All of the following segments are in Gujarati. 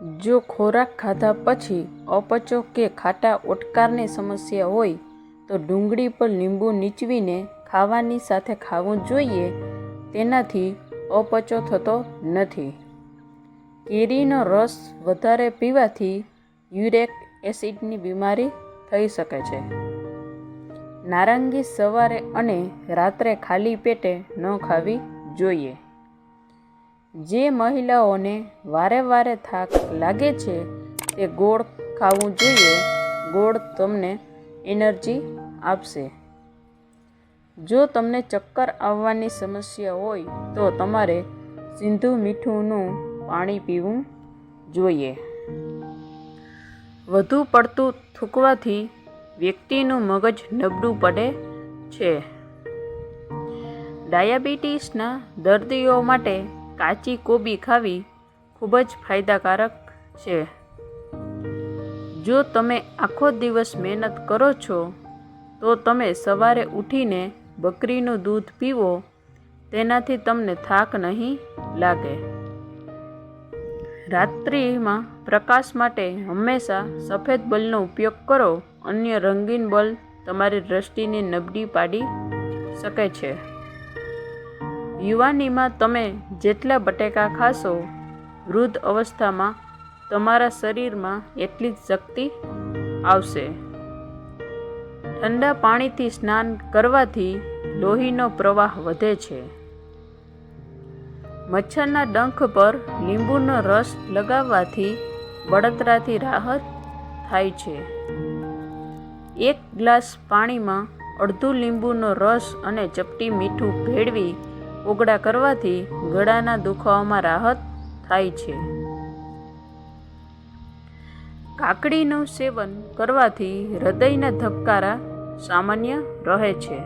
જો ખોરાક ખાધા પછી અપચો કે ખાટા ઓડકારની સમસ્યા હોય તો ડુંગળી પર લીંબુ નીચવીને ખાવાની સાથે ખાવું જોઈએ. તેનાથી અપચો થતો નથી. કેરીનો રસ વધારે પીવાથી યુરિક એસિડની બીમારી થઈ શકે છે. નારંગી સવારે અને રાત્રે ખાલી પેટે ન ખાવી જોઈએ. જે મહિલાઓને વારે વારે થાક લાગે છે તે ગોળ ખાવું જોઈએ. ગોળ તમને એનર્જી આપશે. જો તમને ચક્કર આવવાની સમસ્યા હોય તો તમારે સિંધુ મીઠુંનું પાણી પીવું જોઈએ. વધુ પડતું થૂંકવાથી વ્યક્તિનું મગજ નબળું પડે છે. ડાયાબિટીસના દર્દીઓ માટે કાચી કોબી ખાવી ખૂબ જ ફાયદાકારક છે. જો તમે આખો દિવસ મહેનત કરો છો તો તમે સવારે ઉઠીને બકરીનું દૂધ પીવો. તેનાથી તમને થાક નહીં લાગે. રાત્રિમાં પ્રકાશ માટે હંમેશા સફેદ બલ્બનો ઉપયોગ કરો. અન્ય રંગીન બલ્બ તમારી દ્રષ્ટિને નબળી પાડી શકે છે. યુવાનીમાં તમે જેટલા બટેકા ખાશો, વૃદ્ધ અવસ્થામાં તમારા શરીરમાં એટલી જ શક્તિ આવશે. ઠંડા પાણીથી સ્નાન કરવાથી લોહીનો પ્રવાહ વધે છે. મચ્છરના ડંખ પર લીંબુનો રસ લગાવવાથી બળતરાથી રાહત થાય છે. 1 ગ્લાસ પાણીમાં અડધું લીંબુનો રસ અને ચપટી મીઠું ભેળવી કોગળા કરવાથી ગળાના દુખાવામાં રાહત થાય છે. કાકડીનું સેવન કરવાથી હૃદયના ધબકારા સામાન્ય રહે છે.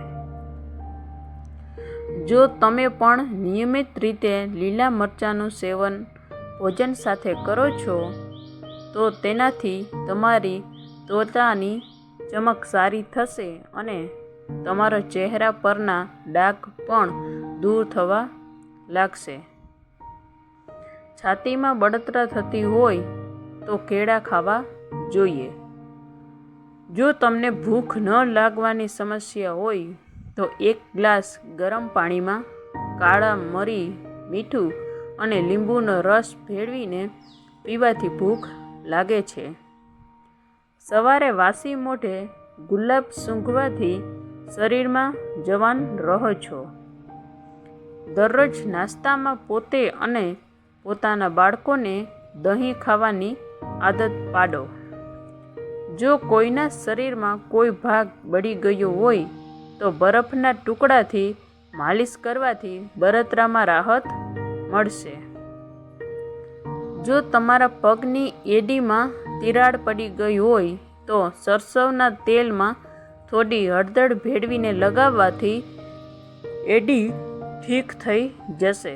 જો તમે પણ નિયમિત રીતે લીલા મરચાંનું સેવન ભોજન સાથે કરો છો તો તેનાથી તમારી ત્વચાની ચમક સારી થશે અને તમારા ચહેરા પરના ડાઘ પણ દૂર થવા લાગશે. છાતીમાં બળતરા થતી હોય તો કેળા ખાવા જોઈએ. જો તમને ભૂખ ન લાગવાની સમસ્યા હોય તો 1 ગ્લાસ ગરમ પાણીમાં કાળા મરી, મીઠું અને લીંબુનો રસ ભેળવીને પીવાથી ભૂખ લાગે છે. સવારે વાસી મોઢે ગુલાબ સૂંઘવાથી શરીરમાં જવાન રહો છો. દરરોજ નાસ્તામાં પોતે અને પોતાના બાળકોને દહીં ખાવાની આદત પાડો. જો કોઈના શરીરમાં કોઈ ભાગ બળી ગયો હોય તો બરફના ટુકડાથી માલિશ કરવાથી બળતરામાં રાહત મળશે. જો તમારા પગની એડીમાં તિરાડ પડી ગઈ હોય તો સરસવના તેલમાં થોડી હળદર ભેળવીને લગાવવાથી એડી ઠીક થઈ જશે.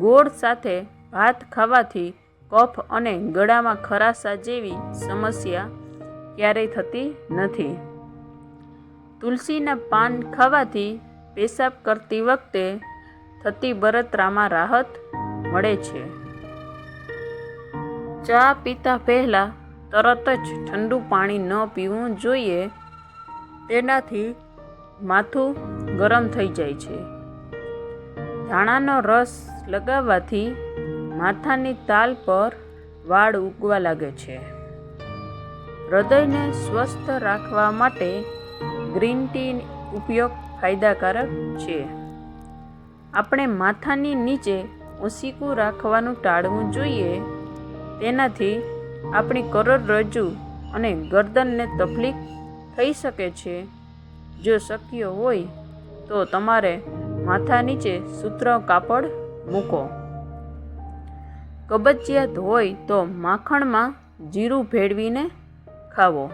ગોળ સાથે ભાત ખાવાથી કફ અને ગળામાં ખરાશા જેવી સમસ્યા ક્યારેય થતી નથી. તુલસીના પાન ખાવાથી પેશાબ કરતી વખતે થતી બળતરામાં રાહત મળે છે. ચા પીતા પહેલા તરત જ ઠંડુ પાણી ન પીવું જોઈએ. તેનાથી માથું ગરમ થઈ જાય છે. ધાણાનો રસ લગાવવાથી માથાની તાલ પર વાળ ઉગવા લાગે છે. હૃદયને સ્વસ્થ રાખવા માટે ગ્રીન ટી ઉપયોગ ફાયદાકારક છે. આપણે માથાની નીચે ઓશીકું રાખવાનું ટાળવું જોઈએ. તેનાથી આપણી કરોડરજ્જુ અને ગરદનને તકલીફ થઈ શકે છે. જો શક્ય હોય તો તમારે માથા નીચે સુતરાઉ કાપડ મૂકો. કબજિયાત હોય તો માખણમાં જીરું ભેળવીને ખાવો.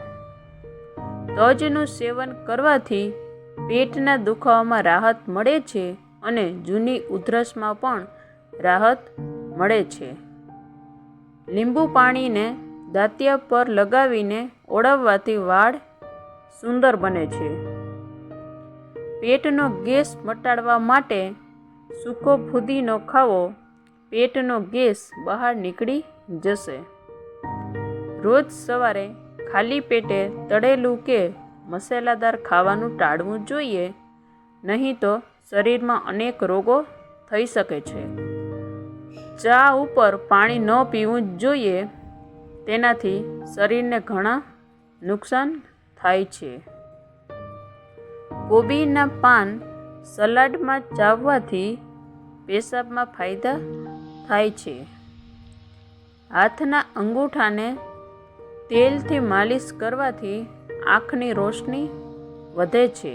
તજનું સેવન કરવાથી પેટના દુખાવામાં રાહત મળે છે અને જૂની ઉધરસમાં પણ રાહત મળે છે. લીંબુ પાણીને દાંતિયા પર લગાવીને ઓળવવાથી વાળ સુંદર બને છે. પેટનો ગેસ મટાડવા માટે સૂકો ફુદીનો ખાવો. પેટનો ગેસ બહાર નીકળી જશે. રોજ સવારે ખાલી પેટે તળેલું કે મસાલાદાર ખાવાનું ટાળવું જોઈએ, નહીં તો શરીરમાં અનેક રોગો થઈ શકે છે. ચા ઉપર પાણી ન પીવું જોઈએ, તેનાથી શરીરને ઘણા નુકસાન થાય છે. કોબીના પાન સલાડમાં ચાવવાથી પેશાબમાં ફાયદા થાય છે. હાથના અંગૂઠાને તેલથી માલિશ કરવાથી આંખની રોશની વધે છે.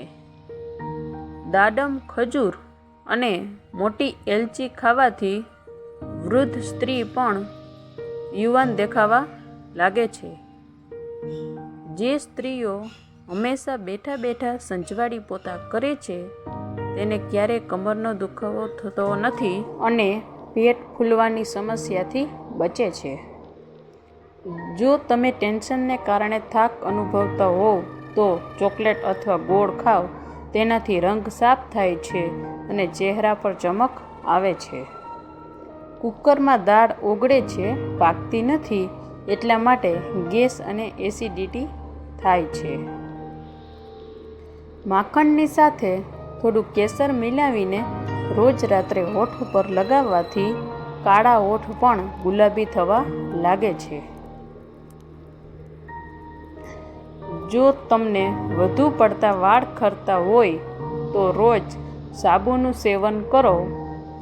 દાડમ, ખજૂર અને મોટી એલચી ખાવાથી વૃદ્ધ સ્ત્રી પણ યુવાન દેખાવા લાગે છે. જે સ્ત્રીઓ હંમેશા બેઠા બેઠા સંજવાળી પોતા કરે છે, તેને ક્યારેય કમરનો દુખાવો થતો નથી અને પેટ ફૂલવાની સમસ્યાથી બચે છે. જો તમે ટેન્શનને કારણે થાક અનુભવતા હોવ તો ચોકલેટ અથવા ગોળ ખાવ. તેનાથી રંગ સાફ થાય છે અને ચહેરા પર ચમક આવે છે. કુકરમાં દાળ ઓગળે છે, પાકતી નથી, એટલા માટે ગેસ અને એસિડિટી થાય છે. માખણની સાથે થોડું કેસર મિલાવીને રોજ રાત્રે હોઠ ઉપર લગાવવાથી કાળા હોઠ પણ ગુલાબી થવા લાગે છે. જો તમને વધુ પડતા વાળ ખરતા હોય તો રોજ સાબુનું સેવન કરો,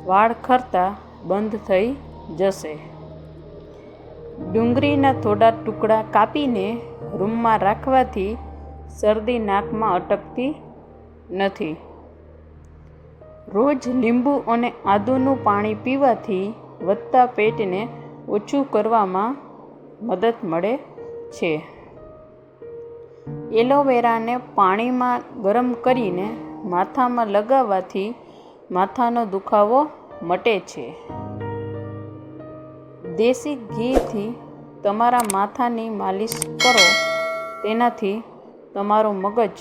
વાળ ખરતા બંધ થઈ જશે. ડુંગળીના થોડા ટુકડા કાપીને રૂમમાં રાખવાથી શરદી નાકમાં અટકતી નથી. રોજ લીંબુ અને આદુનું પાણી પીવાથી વધતા પેટને ઓછું કરવામાં મદદ મળે છે. એલોવેરાને પાણીમાં ગરમ કરીને માથામાં લગાવવાથી માથાનો દુખાવો મટે છે. દેશી ઘીથી તમારા માથાની માલિશ કરો, તેનાથી તમારું મગજ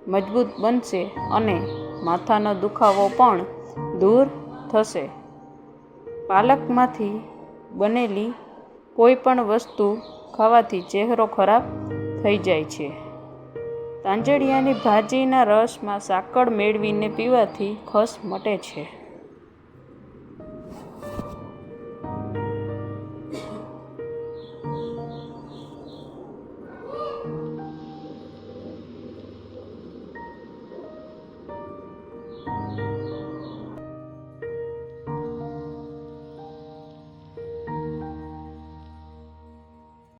મજબૂત બનશે અને માથાનો દુખાવો પણ દૂર થશે. પાલકમાંથી બનેલી કોઈ પણ વસ્તુ ખાવાથી ચહેરો ખરાબ થઈ જાય છે. તાંજળિયાની ભાજીના રસમાં સાકર મેળવીને પીવાથી ખસ મટે છે.